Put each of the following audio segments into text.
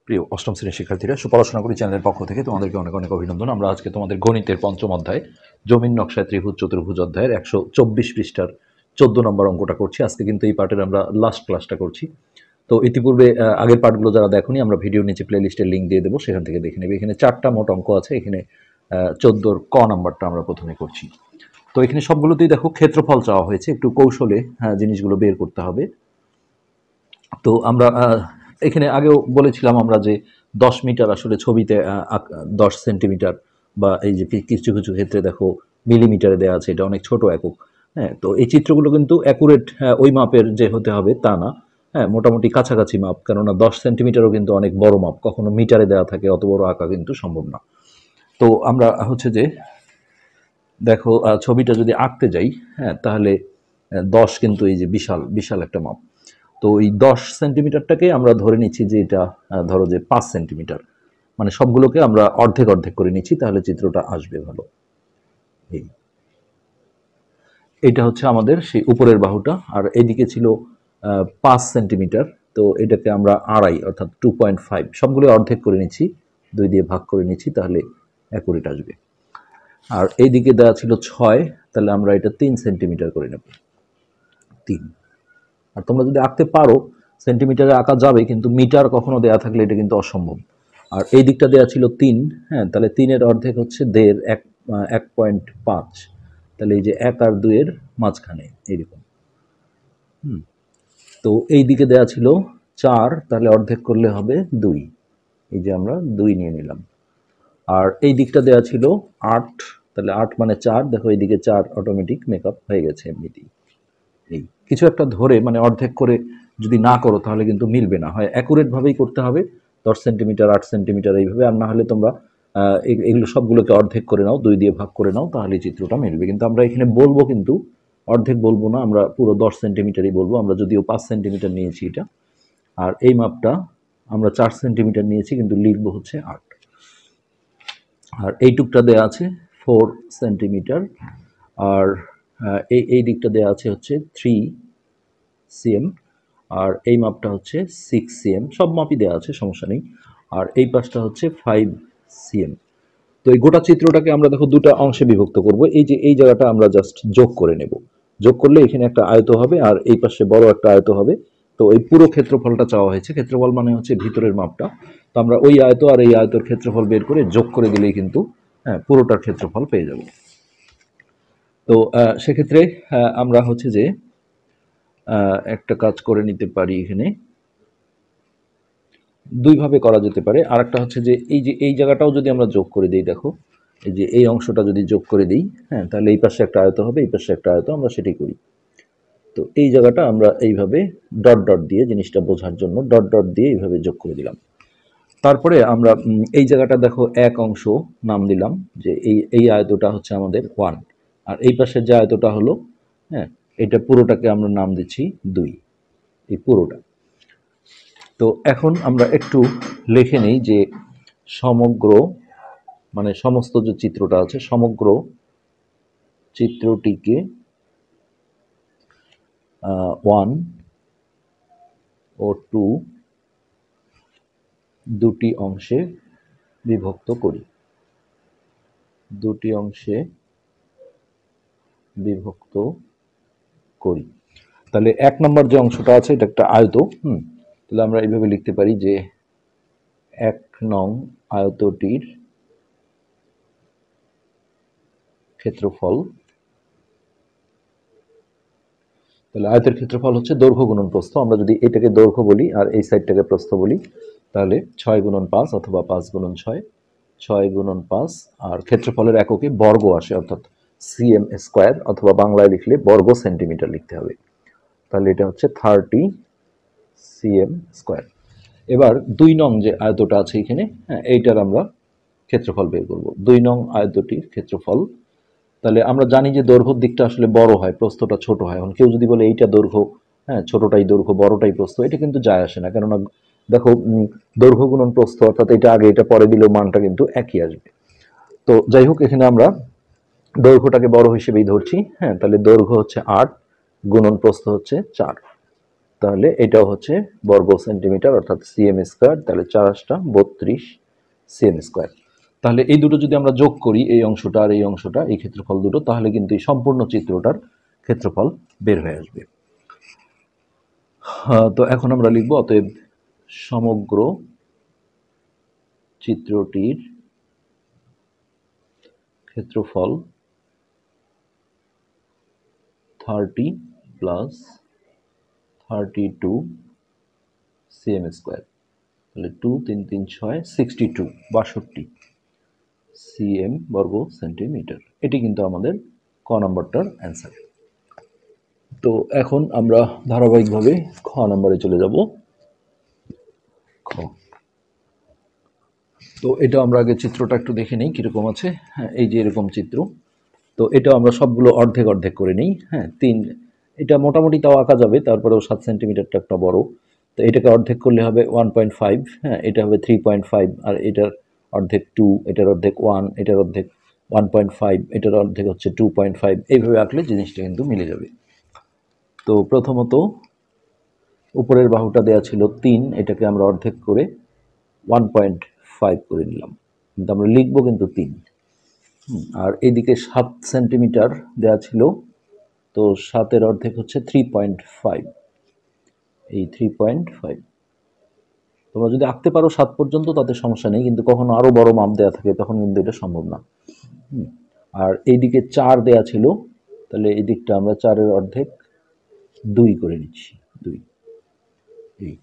প্রিয় অষ্টম শ্রেণীর শিক্ষার্থীরা, সুপড়াশোনা করি চ্যানেলের পক্ষ থেকে তোমাদেরকে অনেক অনেক অভিনন্দন। আমরা আজকে তোমাদের গণিতের পঞ্চম অধ্যায় জমিন নকশায় ত্রিভুজ চতুর্ভুজ অধ্যায়ের 124 পৃষ্ঠার 14 নম্বর অঙ্কটা করছি। আজকে কিন্তু এই পার্টের আমরা লাস্ট ক্লাসটা করছি। তো ইতিপূর্বে আগের পার্টগুলো যারা দেখোনি, আমরা ভিডিওর নিচে প্লে লিস্টের লিঙ্ক দিয়ে দেবো, সেখান থেকে দেখে নেবে। এখানে 4টা মোট অঙ্ক আছে। এখানে 14 ক নাম্বারটা আমরা প্রথমে করছি। তো এখানে সবগুলোতেই দেখো ক্ষেত্রফল চাওয়া হয়েছে, একটু কৌশলে জিনিসগুলো বের করতে হবে। তো আমরা এখানে আগেও বলেছিলাম আমরা যে 10 মিটার আসলে ছবিতে 10 সেন্টিমিটার, বা এই যে কিছু কিছু ক্ষেত্রে দেখো মিলিমিটারে দেওয়া আছে, এটা অনেক ছোট একক। হ্যাঁ, তো এই চিত্রগুলো কিন্তু অ্যাকুরেট ওই মাপের যে হতে হবে তা না। হ্যাঁ, মোটামুটি কাছাকাছি মাপ, কেননা 10 সেন্টিমিটারও কিন্তু অনেক বড় মাপ, কখনো মিটারে দেওয়া থাকে, অত বড় আঁকা কিন্তু সম্ভব না। তো আমরা হচ্ছে যে দেখো ছবিটা যদি আঁকতে যাই, হ্যাঁ, তাহলে 10 কিন্তু এই যে বিশাল বিশাল একটা মাপ। তো এই 10 সেন্টিমিটারটাকে আমরা ধরে নিচ্ছি যে এটা ধরো যে 5 সেন্টিমিটার, মানে সবগুলোকে আমরা অর্ধেক অর্ধেক করে নিচ্ছি, তাহলে চিত্রটা আসবে ভালো। এইটা হচ্ছে আমাদের সেই উপরের বাহুটা, আর এইদিকে ছিল 5 সেন্টিমিটার। তো এটাকে আমরা আড়াই অর্থাৎ 2.5 সবগুলো অর্ধেক করে নিচ্ছি, 2 দিয়ে ভাগ করে নিচ্ছি, তাহলে অ্যাকুরেট আসবে। আর এইদিকে দেওয়া ছিল 6, তাহলে আমরা এটা 3 সেন্টিমিটার করে নেব, 3। আর তোমরা যদি আঁকতে পারো সেন্টিমিটারে আঁকা যাবে, কিন্তু মিটার কখনো দেয়া থাকলে এটা কিন্তু অসম্ভব। আর এই দিকটা দেওয়া ছিল 3, হ্যাঁ, তাহলে 3-এর অর্ধেক হচ্ছে 1.5, 1.5, তাহলে এই যে 1 আর 2-এর মাঝখানে এইরকম। তো এই দিকে দেওয়া ছিল 4, তাহলে অর্ধেক করলে হবে 2, এই যে আমরা 2 নিয়ে নিলাম। আর এই দিকটা দেওয়া ছিল 8, তাহলে 8 মানে 4, দেখো এইদিকে 4 অটোমেটিক মেকআপ হয়ে গেছে এমনিতেই। এই কিছু একটা ধরে মানে অর্ধেক করে যদি না করো তাহলে কিন্তু মিলবে না, হয় অ্যাকুরেট ভাবেই করতে হবে, 10 সেন্টিমিটার 8 সেন্টিমিটার এইভাবে। আর না হলে তোমরা এগুলো সবগুলোকে অর্ধেক করে নাও, 2 দিয়ে ভাগ করে নাও, তাহলে চিত্রটা মিলবে। কিন্তু আমরা এখানে বলবো কিন্তু অর্ধেক বলবো না, আমরা পুরো 10 সেন্টিমিটারই বলবো। আমরা যদিও 5 সেন্টিমিটার নিয়েছি এটা, আর এই মাপটা আমরা 4 সেন্টিমিটার নিয়েছি, কিন্তু লিখবো হচ্ছে 8। আর এইটুকটা দেওয়া আছে 4 সেন্টিমিটার, আর এই দিকটা দেওয়া আছে হচ্ছে 3 সিএম, আর এই মাপটা হচ্ছে 6 সিএম। সব মাপই দেওয়া আছে, সমস্যা নেই। আর এই পাশটা হচ্ছে 5 সিএম। তো এই গোটা চিত্রটাকে আমরা দেখো দুটো অংশে বিভক্ত করব। এই যে এই জায়গাটা আমরা জাস্ট যোগ করে নেব, যোগ করলে এখানে একটা আয়ত হবে, আর এই পাশে বড় একটা আয়ত হবে। তো এই পুরো ক্ষেত্রফলটা চাওয়া হয়েছে, ক্ষেত্রফল মানে হচ্ছে ভিতরের মাপটা। তো আমরা ওই আয়ত আর এই আয়তের ক্ষেত্রফল বের করে যোগ করে দিলেই কিন্তু পুরোটার ক্ষেত্রফল পেয়ে যাব। তো সেক্ষেত্রে আমরা হচ্ছে যে একটা কাজ করে নিতে পারি, এখানে দুইভাবে করা যেতে পারে। আর একটা হচ্ছে যে এই জায়গাটাও যদি আমরা যোগ করে দিই, দেখো এই যে এই অংশটা যদি যোগ করে দিই, হ্যাঁ, তাহলে এই পাশে একটা আয়ত হবে, এই পাশে একটা আয়ত, আমরা সেটাই করি। তো এই জায়গাটা আমরা এইভাবে ডট ডট দিয়ে, জিনিসটা বোঝার জন্য ডট ডট দিয়ে এইভাবে যোগ করে দিলাম। তারপরে আমরা এই জায়গাটা দেখো এক অংশ নাম দিলাম যে এই আয়তটা হচ্ছে আমাদের 1, আর এই পাশের যে আয়তটা হলো, হ্যাঁ, এটা পুরোটাকে আমরা নাম দিচ্ছি 2, এই পুরোটা। তো এখন আমরা একটু লিখে নেই যে সমগ্র, মানে সমস্ত যে চিত্রটা আছে, সমগ্র চিত্রটিকে 1 ও 2 দুটি অংশে বিভক্ত করি, দুটি অংশে বিভক্ত করি। তাহলে 1 নম্বর যে অংশটা আছে এটা একটা আয়ত, তাহলে আমরা এইভাবে লিখতে পারি যে 1 নং আয়তটির ক্ষেত্রফল। তাহলে আয়তের ক্ষেত্রফল হচ্ছে দৈর্ঘ্য গুণন প্রস্থ। আমরা যদি এটাকে দৈর্ঘ্য বলি আর এই সাইডটাকে প্রস্থ বলি, তাহলে 6 গুণন 5 অথবা 5 গুণন 6, 6 গুণন 5। আর ক্ষেত্রফলের এককে বর্গ আসে, অর্থাৎ সিএম স্কোয়ার, অথবা বাংলায় লিখলে বর্গ সেন্টিমিটার লিখতে হবে। তাহলে এটা হচ্ছে 30 সিএম স্কোয়ার। এবার 2 নং যে আয়তটা আছে এখানে, হ্যাঁ, এইটার আমরা ক্ষেত্রফল বের করব। 2 নং আয়তটির ক্ষেত্রফল। তাহলে আমরা জানি যে দৈর্ঘ্যের দিকটা আসলে বড় হয়, প্রস্থটা ছোট হয়। এখন কেউ যদি বলে এইটা দৈর্ঘ্য, হ্যাঁ, ছোটটাই দৈর্ঘ্য বড়টাই প্রস্থ, এটা কিন্তু যায় আসে না, কেননা দেখো দৈর্ঘ্য গুণন প্রস্থ, অর্থাৎ এটা আগে এটা পরে দিলেও মানটা কিন্তু একই আসবে। তো যাই হোক, এখানে আমরা দৈর্ঘ্যটাকে বড় হিসেবেই ধরছি, হ্যাঁ, তাহলে দৈর্ঘ্য হচ্ছে 8 গুণন প্রস্থ হচ্ছে 4, তাহলে এটাও হচ্ছে বর্গ সেন্টিমিটার অর্থাৎ সিএম স্কোয়ার, তাহলে 4 32 সিএম স্কোয়ার। তাহলে এই দুটো যদি আমরা যোগ করি, এই অংশটা আর এই অংশটা, এই ক্ষেত্রফল দুটো, তাহলে কিন্তু এই সম্পূর্ণ চিত্রটার ক্ষেত্রফল বের হয়ে আসবে। তো এখন আমরা লিখব অতএব সমগ্র চিত্রটির ক্ষেত্রফল 30 প্লাস 32 সিএম স্কোয়ার, তাহলে 2 3 3 6 62 62 সিএম বর্গ সেন্টিমিটার। এটি কিন্তু আমাদের ক নম্বরটার অ্যান্সার। তো এখন আমরা ধারাবাহিকভাবে খ নম্বরে চলে যাব। খ, তো এটা আমরা আগে চিত্রটা একটু দেখে নিই কীরকম আছে। হ্যাঁ, এই যে এরকম চিত্র। তো এটা আমরা সবগুলো অর্ধেক অর্ধেক করে নিই। হ্যাঁ, এটা মোটামুটি তাও আঁকা যাবে, তারপরেও 7 সেন্টিমিটারটা একটা বড়। তো এটাকে অর্ধেক করলে হবে 1.5, হ্যাঁ এটা হবে 3.5, আর এটার অর্ধেক 2, এটার অর্ধেক 1, এটার অর্ধেক 1.5, এটার অর্ধেক হচ্ছে 2.5। এইভাবে আঁকলে জিনিসটা কিন্তু মিলে যাবে। তো প্রথমত উপরের বাহুটা দেওয়া ছিল 3, এটাকে আমরা অর্ধেক করে 1.5 করে নিলাম, কিন্তু আমরা লিখবো কিন্তু 3। আর এইদিকে 7 সেন্টিমিটার দেওয়া ছিল, তো 7-এর অর্ধেক হচ্ছে 3.5, এই 3.5। তোমরা যদি আঁকতে পারো 7 পর্যন্ত তাতে সমস্যা নেই, কিন্তু কখনো আরও বড় মাপ দেওয়া থাকে তখন কিন্তু এটা সম্ভব না। আর এইদিকে 4 দেওয়া ছিল, তাহলে এই দিকটা আমরা 4-এর অর্ধেক 2 করে নিচ্ছি, 2। এই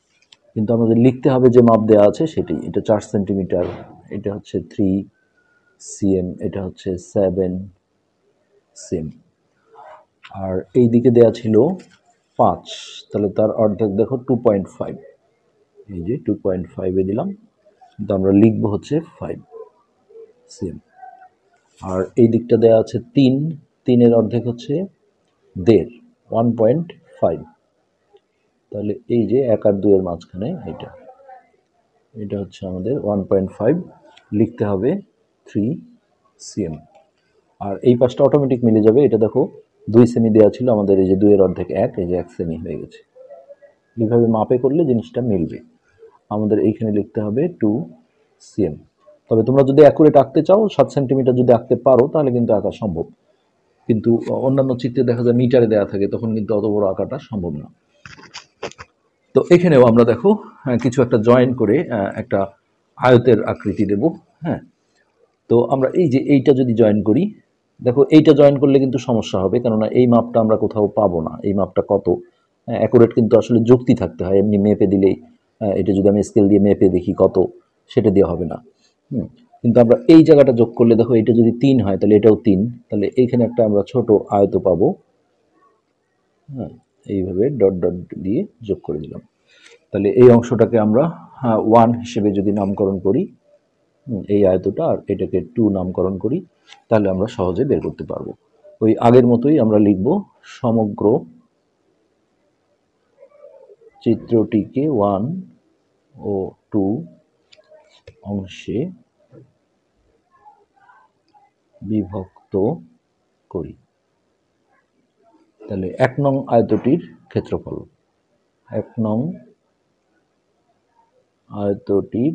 কিন্তু আমাদের লিখতে হবে যে মাপ দেওয়া আছে সেটি, এটা 4 সেন্টিমিটার, এটা হচ্ছে 3 সিএম, এটা হচ্ছে 7 সিএম। আর এই দিকে দেওয়া ছিল 5, তাহলে তার অর্ধেক দেখো 2.5, এই যে 2.5-এ দিলাম, কিন্তু আমরা লিখবো হচ্ছে 5 সিএম। আর এই দিকটা দেওয়া আছে 3, 3-এর অর্ধেক হচ্ছে 1.5, 1.5, তাহলে এই যে 1 আর 2-এর মাঝখানে এটা হচ্ছে আমাদের 1.5, লিখতে হবে 3 সিএম। আর এই পাশটা অটোমেটিক মিলে যাবে, এটা দেখো 2 সেমি দেওয়া ছিল আমাদের, এই যে 2-এর অর্ধেক 1, এই যে 1 সেমি হয়ে গেছে। এইভাবে মাপে করলে জিনিসটা মিলবে। আমাদের এইখানে লিখতে হবে 2 সিএম। তবে তোমরা যদি অ্যাকুরেট আঁকতে চাও, 7 সেন্টিমিটার যদি আঁকতে পারো তাহলে কিন্তু আঁকা সম্ভব, কিন্তু অন্যান্য চিত্রে দেখা যায় মিটারে দেওয়া থাকে, তখন কিন্তু অত বড় আঁকাটা সম্ভব না। তো এখানেও আমরা দেখো কিছু একটা জয়েন করে একটা আয়তের আকৃতি দেব। হ্যাঁ, তো আমরা এই যে এইটা যদি জয়েন করি, দেখো এইটা জয়েন করলে কিন্তু সমস্যা হবে, কেননা এই মাপটা আমরা কোথাও পাবো না। এই মাপটা কত অ্যাকুরেট কিন্তু আসলে যুক্তি থাকতে হয়, এমনি মেপে দিলেই, এটা যদি আমি স্কেল দিয়ে মেপে দেখি কত, সেটা দিয়ে হবে না। কিন্তু আমরা এই জায়গাটা যোগ করলে দেখো এটা যদি 3 হয় তাহলে এটাও 3, তাহলে এইখানে একটা আমরা ছোট আয়ত পাবো। হ্যাঁ, এইভাবে ডট ডট দিয়ে যোগ করে দিলাম। তাহলে এই অংশটাকে আমরা 1 হিসেবে যদি নামকরণ করি, এই আয়তটা, আর এটাকে 2 নামকরণ করি, তাহলে আমরা সহজে বের করতে পারবো। ওই আগের মতোই আমরা লিখব সমগ্র চিত্রটিকে 1 ও 2 অংশে বিভক্ত করি। তাহলে 1 নং আয়তটির ক্ষেত্রফল, 1 নং আয়তটির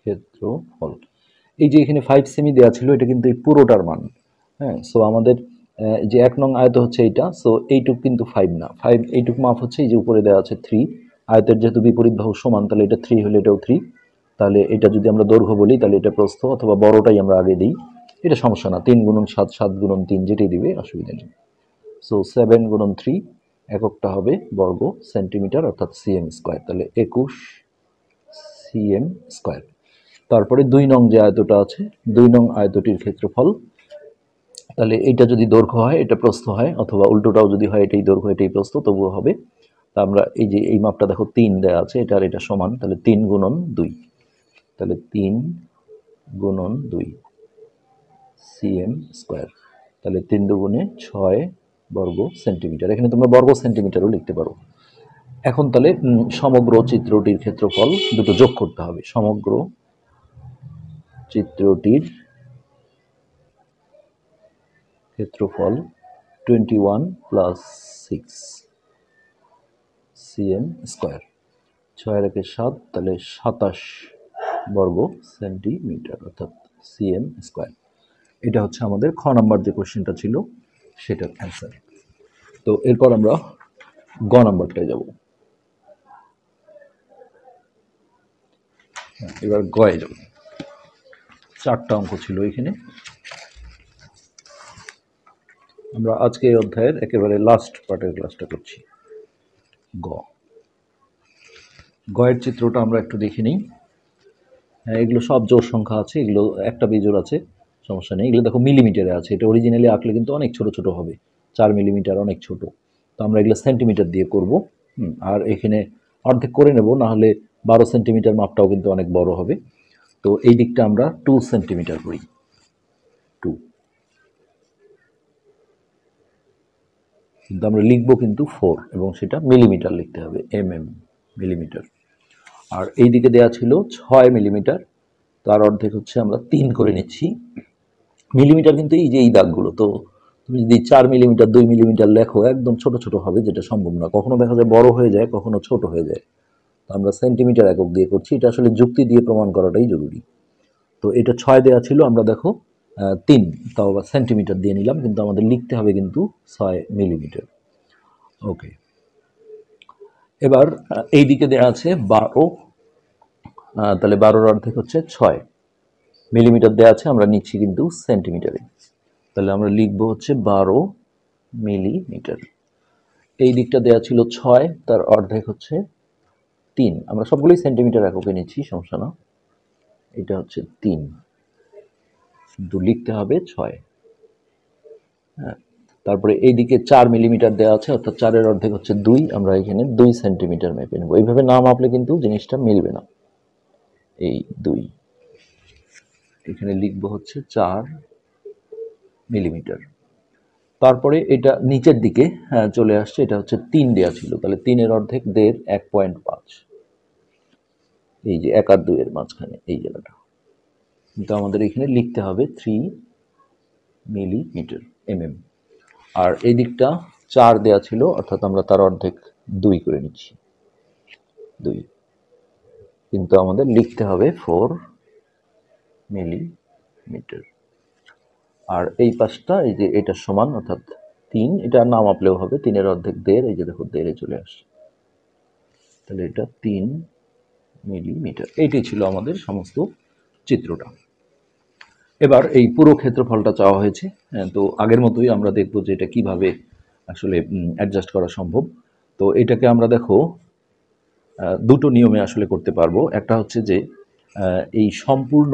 ক্ষেত্রফল, এই যে এখানে 5 সেমি দেওয়া ছিল, এটা কিন্তু এই পুরোটার মান। হ্যাঁ, সো আমাদের যে 1 নং আয়ত হচ্ছে এইটা, সো এইটুক কিন্তু 5 না, 5 এইটুক মাপ হচ্ছে এই যে উপরে দেওয়া আছে 3। আয়তের যেহেতু বিপরীত বাহু সমান, তাহলে এটা 3 হলে এটাও 3। তাহলে এটা যদি আমরা দৈর্ঘ্য বলি তাহলে এটা প্রস্থ, অথবা বড়টাই আমরা আগে দিই, এটা সমস্যা না, 3 গুণন 7, 7 গুণন 3 যেটাই দিবে অসুবিধা নেই। সো 7 গুণন 3, এককটা হবে বর্গ সেন্টিমিটার অর্থাৎ সিএম স্কোয়ার, তাহলে 21 সিএম স্কোয়ার। তারপরে 2 নং যে আয়তটা আছে, 2 নং আয়তটির ক্ষেত্রফল, তাহলে এইটা যদি দৈর্ঘ্য হয় এটা প্রস্থ হয়, অথবা উল্টোটাও যদি হয় এটাই দৈর্ঘ্য এটাই প্রস্থ, তবুও হবে। তা আমরা এই যে এই মাপটা দেখো 3 দেওয়া আছে, এটা আর এটা সমান, তাহলে 3 গুণন 2, তাহলে 3 গুণন 2 সিএম স্কোয়ার, তাহলে 3 দুগুণে 6 বর্গ সেন্টিমিটার। এখানে তোমরা বর্গ সেন্টিমিটারও লিখতে পারো। এখন তাহলে সমগ্র চিত্রটির ক্ষেত্রফল দুটো যোগ করতে হবে। সমগ্র চিত্রটির ক্ষেত্রফল 21 প্লাস 6 cm স্কোয়ার, 6 একে 7, তাহলে 27 বর্গ সেন্টিমিটার অর্থাৎ cm স্কোয়ার। এটা হচ্ছে আমাদের খ নাম্বার যে কোশ্চেনটা ছিল সেটার অ্যান্সার। তো এরপর আমরা গ নাম্বারটায় যাব। এবার গয়ে যাব। 4টা অঙ্ক ছিল এখানে। আমরা আজকে এই অধ্যায়ের একেবারে লাস্ট পার্টের ক্লাসটা করছি। গয়ের চিত্রটা আমরা একটু দেখে নিই। হ্যাঁ, এগুলো সব জোড় সংখ্যা আছে, এগুলো একটা বিজোড় আছে, সমস্যা নেই। এগুলো দেখো মিলিমিটারে আছে, এটা অরিজিনালি আঁকলে কিন্তু অনেক ছোট ছোট হবে, 4 মিলিমিটার, অনেক ছোট। তো আমরা এগুলো সেন্টিমিটার দিয়ে করব। আর এখানে অর্ধেক করে নেব, না হলে 12 সেন্টিমিটার মাপটাও কিন্তু অনেক বড় হবে। তো এই দিকটা আমরা 2 সেন্টিমিটার করি। 2 কিন্তু আমরা লিখবো কিন্তু 4, এবং সেটা মিলিমিটার লিখতে হবে, মিলিমিটার। আর এই দিকে দেওয়া ছিল 6 মিলিমিটার, তার অর্ধেক হচ্ছে আমরা 3 করে নিচ্ছি। মিলিমিটার কিন্তু এই যে এই দাগগুলো, তো তুমি যদি 4 মিলিমিটার 2 মিলিমিটার লেখো একদম ছোট ছোট হবে, যেটা সম্ভব না। কখনো দেখা যায় বড় হয়ে যায়, কখনো ছোট হয়ে যায়। তো আমরা সেন্টিমিটার একক দিয়ে করছি, এটা আসলে যুক্তি দিয়ে প্রমাণ করাটাই জরুরি। তো এটা 6 দেওয়া ছিল, আমরা দেখো 3 তাও আবার সেন্টিমিটার দিয়ে নিলাম, কিন্তু আমাদের লিখতে হবে কিন্তু 6 মিলিমিটার। ওকে, এবার এই দিকে দেওয়া আছে 12, তাহলে 12-র অর্ধেক হচ্ছে 6 মিলিমিটার দেওয়া আছে, আমরা নিচ্ছি কিন্তু সেন্টিমিটারে। তাহলে আমরা লিখব হচ্ছে 12 মিলিমিটার। এই দিকটা দেওয়া ছিল 6, তার অর্ধেক হচ্ছে 3, আমরা সবগুলোই সেন্টিমিটার এককে নিচ্ছি, সমস্যা না। এটা হচ্ছে 3, কিন্তু লিখতে হবে 6। হ্যাঁ, তারপরে এই দিকে 4 মিলিমিটার দেওয়া আছে, অর্থাৎ 4-এর অর্ধেক হচ্ছে 2, আমরা এখানে 2 সেন্টিমিটার মেপে নেব। এইভাবে না মাপলে কিন্তু জিনিসটা মিলবে না। এই 2 এখানে লিখবো হচ্ছে 4 মিলিমিটার। তারপরে এটা নিচের দিকে চলে আসছে, এটা হচ্ছে 3 দেওয়া ছিল, তাহলে 3-এর অর্ধেক 1.5, 1.5, এই যে 1 আর 2 এর মাঝখানে এই জায়গাটা, কিন্তু আমাদের এখানে লিখতে হবে 3 মিলিমিটার আর এই দিকটা 4 দেওয়া ছিল, অর্থাৎ আমরা তার অর্ধেক 2 করে নিচ্ছি, 2, কিন্তু আমাদের লিখতে হবে 4 মিলিমিটার। আর এই পাশটা এই যে এটা সমান, অর্থাৎ 3, এটা না মাপলেও হবে, 3-এর অর্ধেক 1.5, এই যে দেখো 1.5 চলে আসছে, তাহলে এটা 3 মিলিমিটার। এইটাই ছিল আমাদের সমস্ত চিত্রটা। এবার এই পুরো ক্ষেত্রফলটা চাওয়া হয়েছে, তো আগের মতোই আমরা দেখব যে এটা কিভাবে আসলে অ্যাডজাস্ট করা সম্ভব। তো এটাকে আমরা দেখো দুটো নিয়মে আসলে করতে পারবো। একটা হচ্ছে যে এই সম্পূর্ণ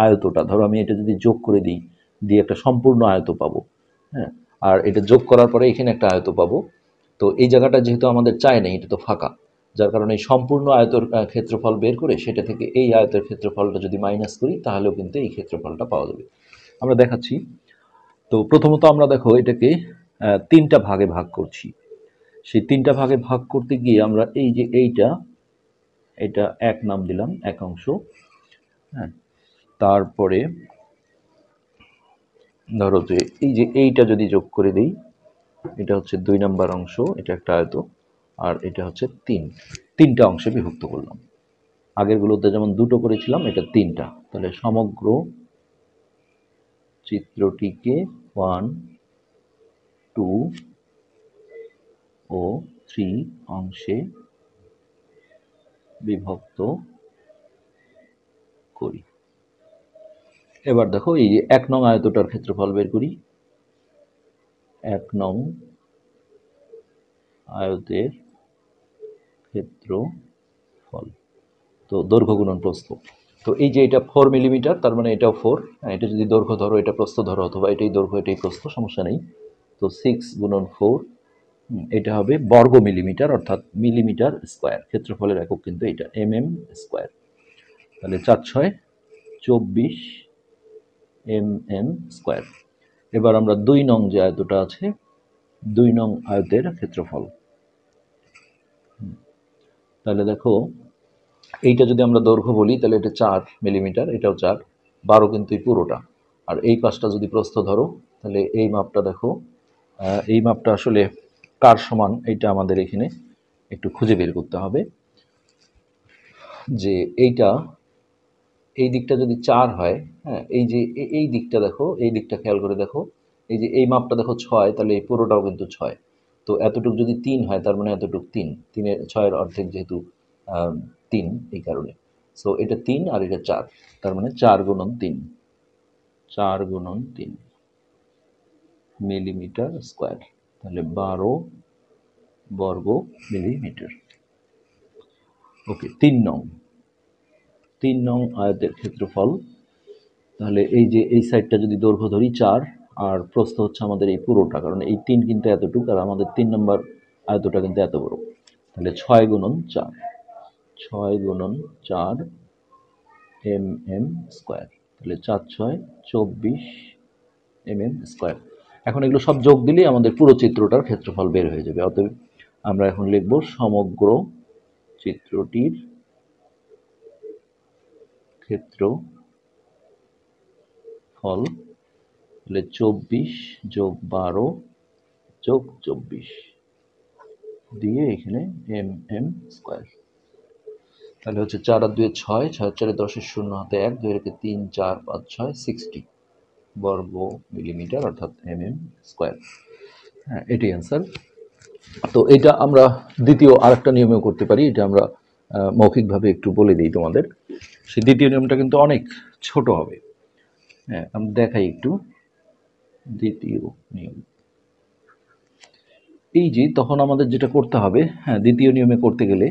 আয়তটা, ধরো আমি এটা যদি যোগ করে দিই, দিয়ে একটা সম্পূর্ণ আয়ত পাবো। হ্যাঁ, আর এটা যোগ করার পরে এখানে একটা আয়ত পাবো। তো এই জায়গাটা যেহেতু আমাদের চাই নেই, এটা তো ফাঁকা, যার কারণে এই সম্পূর্ণ আয়তের ক্ষেত্রফল বের করে সেটা থেকে এই আয়তের ক্ষেত্রফলটা যদি মাইনাস করি, তাহলেও কিন্তু এই ক্ষেত্রফলটা পাওয়া যাবে। আমরা দেখাচ্ছি। তো প্রথমত আমরা দেখো এটাকে 3টা ভাগে ভাগ করছি। সেই 3টা ভাগে ভাগ করতে গিয়ে আমরা এই যে এটা 1 নাম দিলাম, এক অংশ। হ্যাঁ, তারপরে ধরো যে এই যে এইটা যদি যোগ করে দিই, এটা হচ্ছে 2 নাম্বার অংশ, এটা একটা আয়ত, আর এটা হচ্ছে 3টা অংশে বিভক্ত করলাম। আগেরগুলোতে যেমন 2টো করেছিলাম, এটা 3টা, তাহলে সমগ্র চিত্রটিকে 1, 2 ও 3 অংশে বিভক্ত করি। এবার দেখো এই যে 1 নং আয়তটার ক্ষেত্রফল বের করি। 1 নং আয়তের ক্ষেত্রফল, তো দৈর্ঘ্য গুণন প্রস্থ। তো এই যে এটা 4 মিলিমিটার, তার মানে এটাও 4, এটা যদি দৈর্ঘ্য ধরো, এটা প্রস্থ ধরো, অথবা এটাই দৈর্ঘ্য এটাই প্রস্থ, সমস্যা নেই। তো 6 গুণন 4, এটা হবে বর্গ মিলিমিটার, অর্থাৎ মিলিমিটার স্কোয়ার। ক্ষেত্রফলের একক কিন্তু এটা স্কোয়ার। তাহলে 4×6 24 স্কোয়ার। এবার আমরা 2 নং যে আয়তটা আছে, 2 নং আয়তের ক্ষেত্রফল। তাহলে দেখো এইটা যদি আমরা দৈর্ঘ্য বলি, তাহলে এটা 4 মিলিমিটার, এটাও 4, 12 কিন্তু এই পুরোটা। আর এই পাশটা যদি প্রস্থ ধরো, তাহলে এই মাপটা দেখো এই মাপটা আসলে কার সমান এটা আমাদের এখানে একটু খুঁজে বের করতে হবে, যে এইটা এই দিকটা যদি 4 হয়, হ্যাঁ, এই যে এই দিকটা দেখো, এই দিকটা খেয়াল করে দেখো, এই যে এই মাপটা দেখো 6, তাহলে এই পুরোটাও কিন্তু 6। তো এতটুক যদি 3 হয় তার মানে এতটুক 3, 3-এর 6-এর অর্ধেক যেহেতু 3, এই কারণে। সো এটা 3 আর এটা 4, তার মানে 4 গুণন 3, 4 গুণন 3 মিলিমিটার স্কোয়ার, তাহলে 12 বর্গ মিলিমিটার। ওকে, 3 নং আয়তের ক্ষেত্রফল, তাহলে এই যে এই সাইডটা যদি দৈর্ঘ্য ধরি 4 আর প্রস্থ হচ্ছে আমাদের এই পুরোটা, কারণ এই 3 কিন্তু এতটুকু আর আমাদের 3 নম্বর আয়তটা কিন্তু এত বড়, তাহলে 6 গুণন 4, 6 গুণন 4 mm স্কোয়ার, তাহলে 4 6 24 mm স্কোয়ার। এখন এগুলো সব যোগ দিলেই আমাদের পুরো চিত্রটার ক্ষেত্রফল বের হয়ে যাবে। অতএব আমরা এখন লিখব সমগ্র চিত্রটির ক্ষেত্রফল, তাহলে 24 যোগ 12 যোগ 24 দিয়ে এখানে mm স্কোয়ার, তাহলে হচ্ছে 4 আর 2 6, 6 4 10 0 হাতে 1, 2 রেখে 3 4 5 6 60 বর্গ মিলিমিটার অর্থাৎ mm স্কোয়ার। হ্যাঁ, এটাই অ্যান্সার। তো এটা আমরা দ্বিতীয় আরেকটা নিয়মেও করতে পারি, এটা আমরা মৌখিকভাবে একটু বলে দিই তোমাদের। সেই দ্বিতীয় নিয়মটা কিন্তু অনেক ছোট হবে। হ্যাঁ, আমি দেখাই একটু দ্বিতীয় নিয়ম। এই যে তখন আমাদের যেটা করতে হবে, হ্যাঁ, দ্বিতীয় নিয়মে করতে গেলে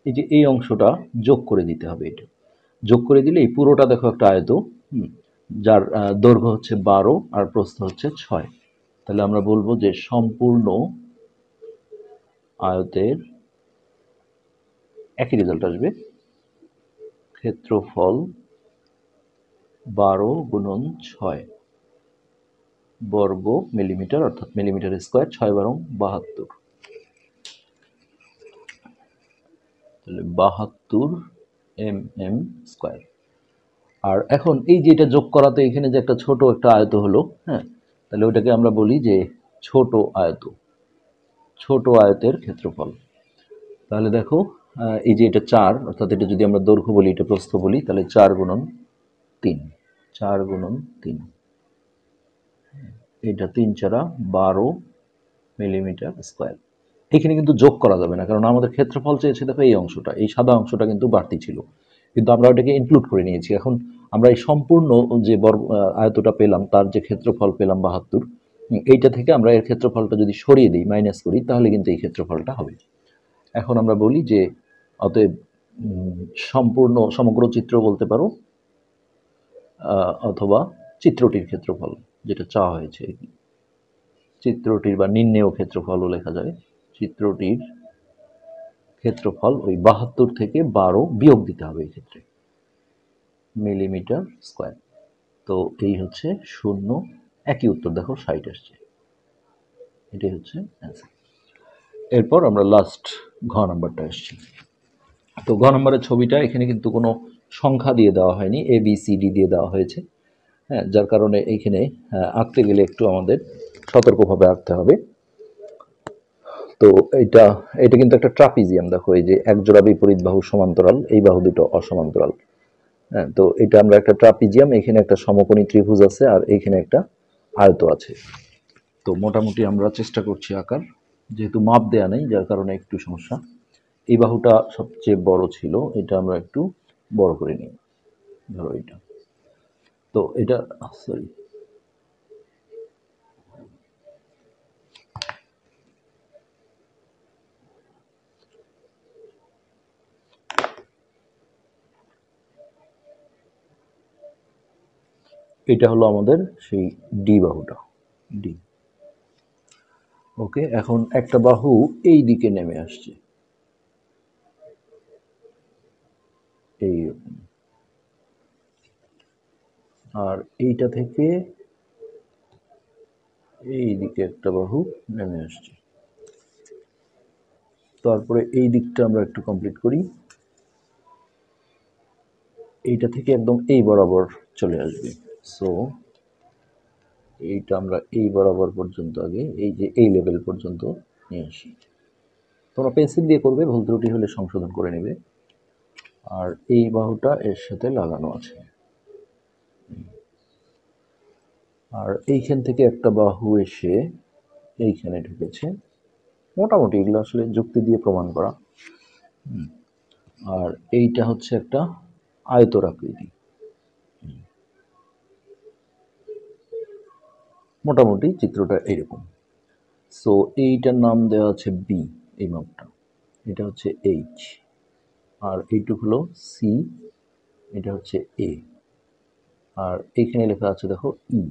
এই যে এই অংশটা যোগ করে দিতে হবে। এটা যোগ করে দিলে এই পুরোটা দেখো একটা আয়ত, যার দৈর্ঘ্য হচ্ছে 12 আর প্রস্থ হচ্ছে 6, তাহলে আমরা বলবো যে সম্পূর্ণ আয়তের একই রেজাল্ট আসবে, ক্ষেত্রফল 12 গুণন 6 বর্গ মিলিমিটার অর্থাৎ মিলিমিটার স্কোয়ার, 6 বারং 72, তাহলে 72 mm স্কোয়ার। আর এখন এই যে এটা যোগ করাতে এখানে যে একটা ছোট একটা আয়ত হলো, হ্যাঁ, তাহলে ওটাকে আমরা বলি যে ছোট আয়ত, ছোট আয়তের ক্ষেত্রফল। তাহলে দেখো এই যে এটা 4, অর্থাৎ এটা যদি আমরা দৈর্ঘ্য বলি, এটা প্রস্থ বলি, তাহলে 4 গুণন 3, 4 গুণন 3, এটা 3 4 12 মিলিমিটার স্কোয়ার। এখানে কিন্তু যোগ করা যাবে না, কারণ আমাদের ক্ষেত্রফল চেয়েছে দেখো এই অংশটা, এই সাদা অংশটা কিন্তু বাড়তি ছিল, কিন্তু আমরা ওটাকে ইনক্লুড করে নিয়েছি। এখন আমরা এই সম্পূর্ণ যে আয়তটা পেলাম, তার যে ক্ষেত্রফল পেলাম 72, এইটা থেকে আমরা এর ক্ষেত্রফলটা যদি সরিয়ে দিই, মাইনাস করি, তাহলে কিন্তু এই ক্ষেত্রফলটা হবে। এখন আমরা বলি যে অতএব সম্পূর্ণ সমগ্র চিত্র বলতে পারো, অথবা চিত্রটির ক্ষেত্রফল যেটা চাওয়া হয়েছে, চিত্রটির বা নির্ণেয় ক্ষেত্রফলও লেখা যায়। চিত্রটির ক্ষেত্রফল ওই 72 থেকে 12 বিয়োগ দিতে হবে এই ক্ষেত্রে, মিলিমিটার স্কোয়ার। তো এই হচ্ছে 0, একই উত্তর দেখো 60 আসছে, এটাই হচ্ছে অ্যান্সার। এরপর আমরা লাস্ট ঘ নাম্বারটা আসছি। তো ঘ নাম্বারের ছবিটা এখানে কিন্তু কোনো সংখ্যা দিয়ে দেওয়া হয়নি, ABCD দিয়ে দেওয়া হয়েছে, হ্যাঁ, যার কারণে এইখানে আঁকতে গেলে একটু আমাদের সতর্কভাবে আঁকতে হবে। তো এটা এটা কিন্তু একটা ট্রাপিজিয়াম, দেখো এই যে এক জোড়া বিপরীত বাহু সমান্তরাল, এই বাহু দুটো অসমান্তরাল। হ্যাঁ, তো এটা আমরা একটা ট্রাপিজিয়াম, এখানে একটা সমকোণী ত্রিভুজ আছে আর এইখানে একটা আয়ত আছে। তো মোটামুটি আমরা চেষ্টা করছি আঁকার, যেহেতু মাপ দেয়া নেই যার কারণে একটু সমস্যা। এই বাহুটা সবচেয়ে বড় ছিল, এটা আমরা একটু বড় করে নিই, ধরো এটা। তো এটা সরি, এটা হলো আমাদের সেই ডি বাহুটা, ডি। ওকে, এখন একটা বাহু এই দিকে নেমে আসছে, এই, আর এইটা থেকে এই দিকে একটা বাহু নেমে আসছে। তারপরে এই দিকটা আমরা একটু কমপ্লিট করি, এইটা থেকে একদম এই বরাবর চলে আসবে। সো এইটা আমরা এই বরাবর পর্যন্ত আগে এই যে এই লেভেল পর্যন্ত নিয়ে আসি। তোমরা পেন্সিল দিয়ে করবে, ভুল ত্রুটি হলে সংশোধন করে নেবে। আর এই বাহুটা এর সাথে লাগানো আছে, আর এইখান থেকে একটা বাহু এসে এইখানে ঢুকেছে। মোটামুটি এগুলো আসলে যুক্তি দিয়ে প্রমাণ করা। আর এইটা হচ্ছে একটা আয়তর আকৃতি, মোটামুটি চিত্রটা এইরকম। সো এইটার নাম দেওয়া আছে বি, এই মাপটা, এটা হচ্ছে এইচ, আর এইটুকু হলো সি, এটা হচ্ছে এ, আর এইখানে লেখা আছে দেখো ই।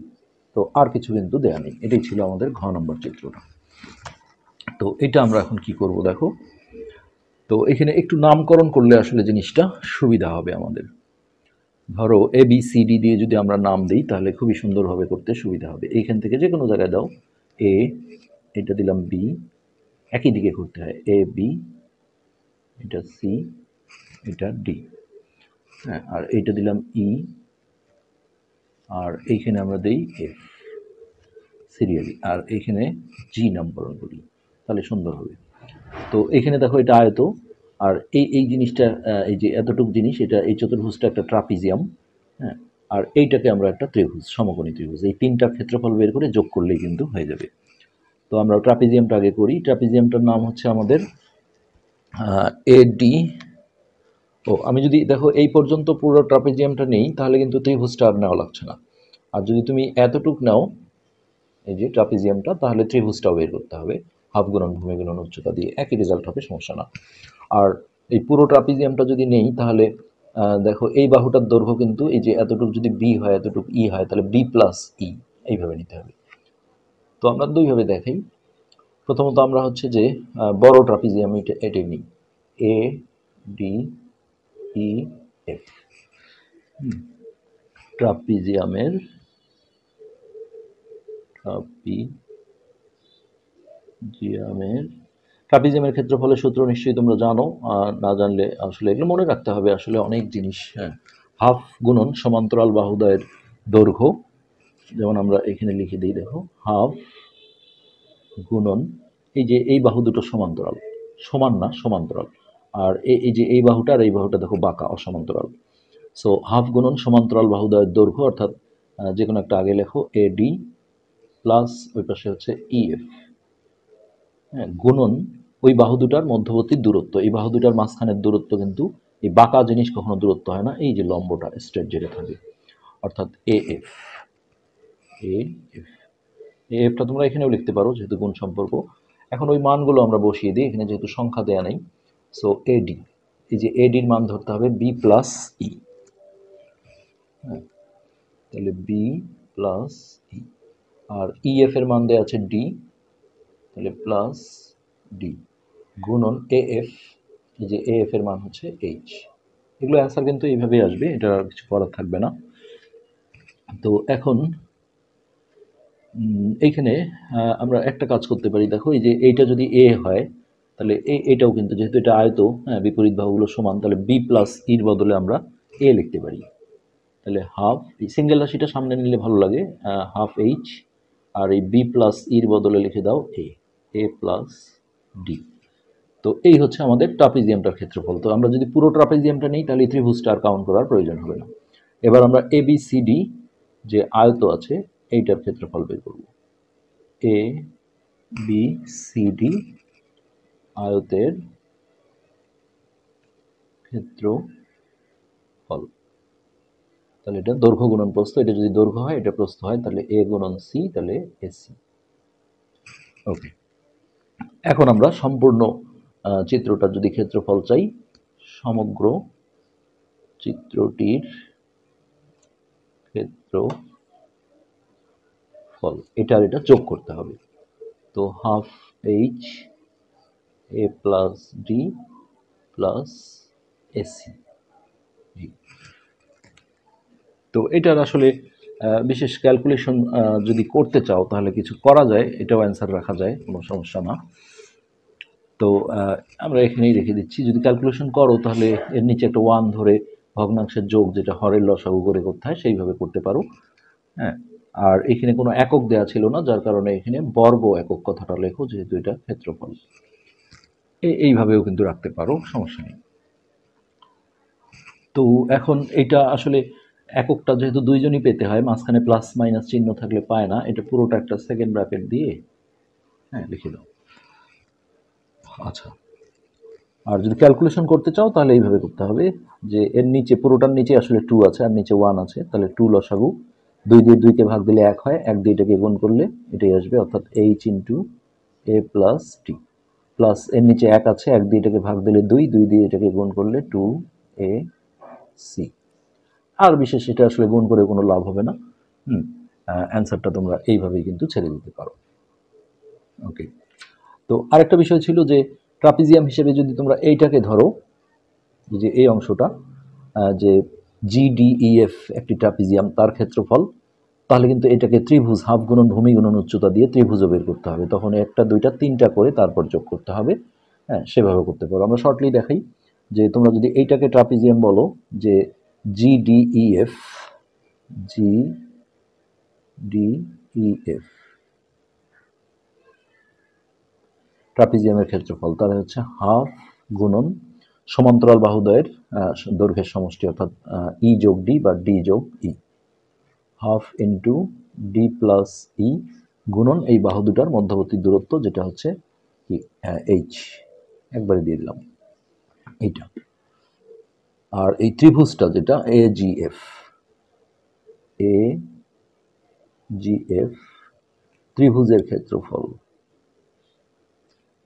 তো আর কিছু কিন্তু দেয়া নেই। এটাই ছিল আমাদের ঘ নম্বর চিত্রটা। তো এটা আমরা এখন কি করব দেখো। তো এখানে একটু নামকরণ করলে আসলে জিনিসটা সুবিধা হবে আমাদের। ধরো এ বি সি ডি দিয়ে যদি আমরা নাম দিই তাহলে খুবই সুন্দরভাবে করতে সুবিধা হবে। এইখান থেকে যে কোনো জায়গায় দাও, এ, এটা দিলাম বি, একই দিকে করতে হয়, এ বি, এটা সি, এটা ডি, হ্যাঁ, আর এইটা দিলাম ই, আর এইখানে আমরা দিই এফ সিরিয়ালি, আর এইখানে জি নামকরণ করি, তাহলে সুন্দর হবে। তো এখানে দেখো এটা আয়ত, আর এই জিনিসটা, এই যে এতটুকু জিনিস, এটা এই চতুর্ভুজটা একটা ট্রাপিজিয়াম, হ্যাঁ, আর এইটাকে আমরা একটা ত্রিভুজ, সমকোণী ত্রিভুজ। এই তিনটা ক্ষেত্রফল বের করে যোগ করলেই কিন্তু হয়ে যাবে। তো আমরা ট্রাপিজিয়ামটা আগে করি। ট্রাপিজিয়ামটার নাম হচ্ছে আমাদের এডি। ও আমি যদি দেখো এই পর্যন্ত পুরো ট্রাপিজিয়ামটা নেই তাহলে কিন্তু ত্রিভুজটা আর নেওয়া লাগছে না। আর যদি তুমি এতটুক নাও এই যে ট্রাপিজিয়ামটা, তাহলে ত্রিভুজটাও বের করতে হবে, হাফ গুণন ভূমি গুণন উচ্চতা দিয়ে, একই রেজাল্ট হবে, সমস্যা না। আর এই পুরো ট্রাপিজিয়ামটা যদি নেই তাহলে দেখো এই বাহুটার দৈর্ঘ্য কিন্তু এই যে এতটুকু যদি বি হয়, এতটুকু ই হয়, তাহলে বি প্লাস ই এইভাবে নিতে হবে। তো আমরা দুইভাবে দেখাই। প্রথমত আমরা হচ্ছে যে বড় ট্রাপিজিয়াম এটাই নিই, এ ডি ই এফ। ট্রাপিজিয়ামের ট্রাপিজিয়ামের ক্ষেত্রফলের সূত্র নিশ্চয়ই তোমরা জানো, না জানলে আসলে এগুলো মনে রাখতে হবে, আসলে অনেক জিনিস। হ্যাঁ, হাফ গুণন সমান্তরাল বাহুদ্বয়ের দৈর্ঘ্য, যেমন আমরা এখানে লিখে দিই, দেখো হাফ গুণন এই যে এই বাহু দুটো সমান্তরাল, সমান না সমান্তরাল, আর এই যে এই বাহুটা আর এই বাহুটা দেখো বাঁকা, অসমান্তরাল। সো হাফ গুণন সমান্তরাল বাহুদ্বয়ের দৈর্ঘ্য, অর্থাৎ যে কোনো একটা আগে লেখো এ ডি প্লাস ওই পাশে হচ্ছে ইএফ, হ্যাঁ, গুণন ওই বাহু দুটার মধ্যবর্তী দূরত্ব। এই বাহু দুটার মাঝখানের দূরত্ব কিন্তু এই বাঁকা জিনিস কখনো দূরত্ব হয় না, এই যে লম্বটা স্ট্রেট যেটা থাকে, অর্থাৎ এ এফ। এফটা তোমরা এখানেও লিখতে পারো যেহেতু গুণ সম্পর্ক। এখন ওই মানগুলো আমরা বসিয়ে দিই, এখানে যেহেতু সংখ্যা দেয়া নেই। সো এডি, এই যে এডির মান ধরতে হবে বি প্লাস ই, হ্যাঁ, তাহলে বি প্লাস ই, আর ইএফ এর মান দেওয়া আছে ডি, তাহলে প্লাস ডি গুণন এএফ, এই যে এএফ এর মান হচ্ছে এইচ। এগুলো অ্যান্সার কিন্তু এইভাবেই আসবে, এটা আর কিছু করার থাকবে না। তো এখন এইখানে আমরা একটা কাজ করতে পারি, দেখো এই যে এইটা যদি এ হয় তাহলে এটাও কিন্তু, যেহেতু এটা আয়ত, হ্যাঁ, বিপরীত বাহুগুলো সমান, তাহলে বি প্লাস ইর বদলে আমরা এ লিখতে পারি। তাহলে হাফ, এই সিঙ্গেল রাশিটা সামনে নিলে ভালো লাগে, হাফ এইচ, আর এই বি প্লাস ইর বদলে লিখে দাও এ প্লাস ডি। তো এই হচ্ছে আমাদের ট্রাপিজিয়ামটার ক্ষেত্রফল। তো আমরা যদি পুরো ট্রাপিজিয়ামটা নিই তাহলে ত্রিভুজটা আর কাউন্ট করার প্রয়োজন হবে না। এবার আমরা এ বি সি ডি যে আয়ত আছে এইটার ক্ষেত্রফল বের করব। এ বি সি ডি আয়তের ক্ষেত্রফল, তাহলে এটা দৈর্ঘ্য গুণন প্রস্থ, এটা যদি দৈর্ঘ্য হয় এটা প্রস্থ হয়, তাহলে এ গুণন সি, তাহলে এসি। ওকে, এখন আমরা সম্পূর্ণ চিত্রটার যদি ক্ষেত্রফল চাই, সমগ্র চিত্রটির ক্ষেত্রফল, এটা আর এটা যোগ করতে হবে। তো half H A plus D plus AC. তো এটার আসলে বিশেষ ক্যালকুলেশন যদি করতে চাও তাহলে কিছু করা যায়, এটাও অ্যান্সার রাখা যায়, কোনো সমস্যা না। তো আমরা এখানেই রেখে দিচ্ছি, যদি ক্যালকুলেশন করো তাহলে এর নিচে একটা 1 ধরে ভগ্নাংশের যোগ, যেটা হরের লসাগু করে করতে হয় সেইভাবে করতে পারো, হ্যাঁ। আর এখানে কোনো একক দেয়া ছিল না, যার কারণে এখানে বর্গ একক কথাটা লেখো, যেহেতু এটা ক্ষেত্রফল। এইভাবেও কিন্তু রাখতে পারো, সমস্যা নেই। তো এখন এটা আসলে এককটা যেহেতু দুইজনই পেতে হয়, মাঝখানে প্লাস মাইনাস চিহ্ন থাকলে পায় না, এটা পুরোটা একটা সেকেন্ড ব্র্যাকেট দিয়ে লিখে দাও। আচ্ছা, আর যদি ক্যালকুলেশন করতে চাও তাহলে এইভাবে করতে হবে যে এর নিচে পুরোটার নিচে আসলে 2 আছে আর নিচে 1 আছে, তাহলে 2 লসাগু, 2 দিয়ে 2 কে ভাগ দিলে 1 হয়, 1 দিয়ে এটাকে গুণ করলে এটাই আসবে, অর্থাৎ h into a plus T, plus এর নিচে 1 আছে, 1 দিয়ে এটাকে ভাগ দিলে 2, 2 দিয়ে এটাকে গুণ করলে 2a c। আর বিশেষ এটা আসলে গুণ করে কোনো লাভ হবে না, অ্যান্সারটা তোমরা এইভাবেই কিন্তু ছেড়ে দিতে পারো। ওকে, তো আরেকটা বিষয় ছিল যে ট্রাপিজিয়াম হিসেবে যদি তোমরা এইটাকে ধরো, যে এই অংশটা, যে জিডিইএফ একটি ট্রাপিজিয়াম, তার ক্ষেত্রফল, তাহলে কিন্তু এটাকে ত্রিভুজ হাফ গুণন ভূমি গুণন উচ্চতা দিয়ে ত্রিভুজও বের করতে হবে, তখন একটা দুইটা তিনটা করে তারপর যোগ করতে হবে। সেভাবে করতে পারো। আমরা শর্টলি দেখাই যে তোমরা যদি এইটাকে ট্রাপিজিয়াম বলো, যে জিডিইএফ, জিডিইএফ ট্রাপিজিয়ামের ক্ষেত্রফল, তাহলে হচ্ছে হাফ গুণন সমান্তরাল বাহুদ্বয়ের দৈর্ঘ্যের সমষ্টি, অর্থাৎ ই যোগ ডি বা ডি যোগ ই, half into D plus E গুণন এই বাহু দুটার মধ্যবর্তী দূরত্ব, যেটা হচ্ছে কি এইচ, একবারে দিয়ে দিলাম এইটা। আর এই ত্রিভুজটা যেটা এ জি এফ ত্রিভুজের ক্ষেত্রফল,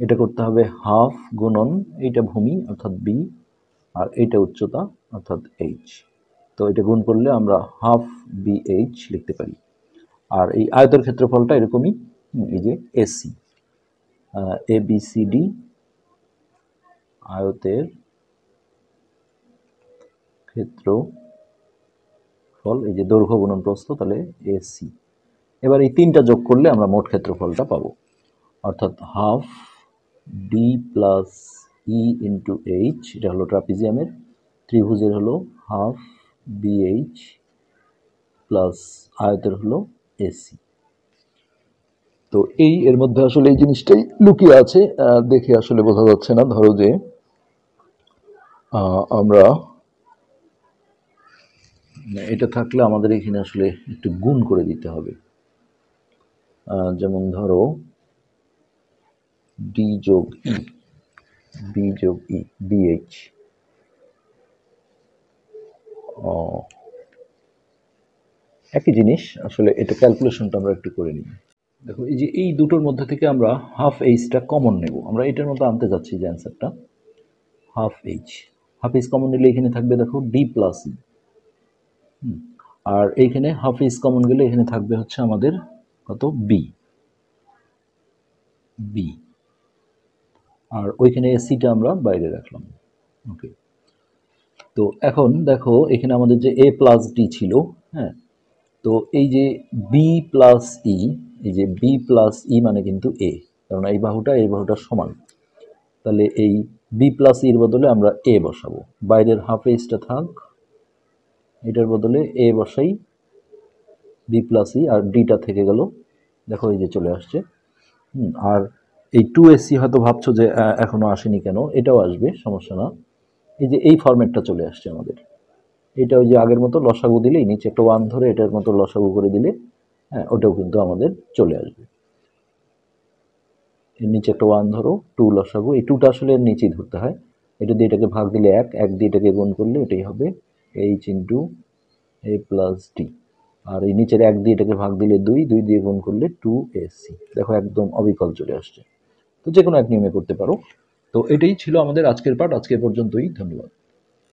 এটা করতে হবে হাফ গুণন এইটা ভূমি অর্থাৎ বি, আর এইটা উচ্চতা অর্থাৎ এইচ। তো এটা গুণ করলে আমরা হাফ বি এইচ লিখতে পারি। আর এই আয়তের ক্ষেত্রফলটা এরকমই, এই যে AC, A B C D আয়তের ক্ষেত্রফল, এই যে দৈর্ঘ্য গুণন প্রস্থ, তাহলে এসি। এবার এই তিনটা যোগ করলে আমরা মোট ক্ষেত্রফলটা পাবো, অর্থাৎ half D plus E into H, এটা হলো ট্রাপিজিয়ামের, ত্রিভুজের হলো হাফ বিএইচ প্লাস আয়তের হলো এসি। তো এর মধ্যে আসলে এই জিনিসটাই লুকিয়ে আছে, দেখে আসলে বোঝা যাচ্ছে না। ধরো যে আমরা এটা থাকলে আমাদের এখানে আসলে একটু গুণ করে দিতে হবে, যেমন ধরো ডি যোগ ই, বি যোগ ই, বিএইচ, একই জিনিস আসলে। এটা ক্যালকুলেশনটা আমরা একটু করে নিই। দেখো এই যে এই দুটোর মধ্যে থেকে আমরা হাফ এইচটা কমন নেব, আমরা এটার মধ্যে আনতে যাচ্ছি যে অ্যান্সারটা হাফ এইচ কমন নিলে এখানে থাকবে দেখো ডি প্লাস ই, আর এইখানে হাফ এইচ কমন গেলে এখানে থাকবে হচ্ছে আমাদের কত বি, আর ওইখানে এসিটা আমরা বাইরে রাখলাম। ওকে, তো এখন দেখো এখানে আমাদের যে এ প্লাস ডি ছিল, তো এই যে বি প্লাস ই, এই যে বি প্লাস ই মানে কিন্তু এ, কারণ এই বাহুটা সমান, তাহলে এই বি প্লাস ইর বদলে আমরা এ বসাবো, বাইরের হাফ এইচটা থাক, এটার বদলে এ বসাই, বি প্লাস ই, আর ডিটা থেকে গেল, দেখো এই যে চলে আসছে। আর এই 2ac হয়তো ভাবছো যে এখনো আসেনি কেন, এটাও আসবে, সমস্যা না। এই যে এই ফরম্যাটটা চলে আসছে আমাদের, এটা ওই যে আগের মতো লসাগু দিলেই নিচে একটা 1 ধরে এটার মতো লসাগু করে দিলে ওটাও কিন্তু আমাদের চলে আসবে। এর নিচে একটা 1 ধরো, 2 লসাগু, এই 2টা আসলে এর নিচেই ধরতে হয়, এটা দিয়ে এটাকে ভাগ দিলে 1, 1 দিয়ে এটাকে গুণ করলে এটাই হবে এইচ ইন্টু এ প্লাস ডি, আর এই নিচের 1 দিয়ে এটাকে ভাগ দিলে 2, 2 দিয়ে গুণ করলে 2ac। দেখো একদম অবিকল চলে আসছে। তো যে কোনো এক নিয়মে করতে পারো। তো এটাই ছিল আমাদের আজকের পাঠ, আজকে পর্যন্তই, ধন্যবাদ।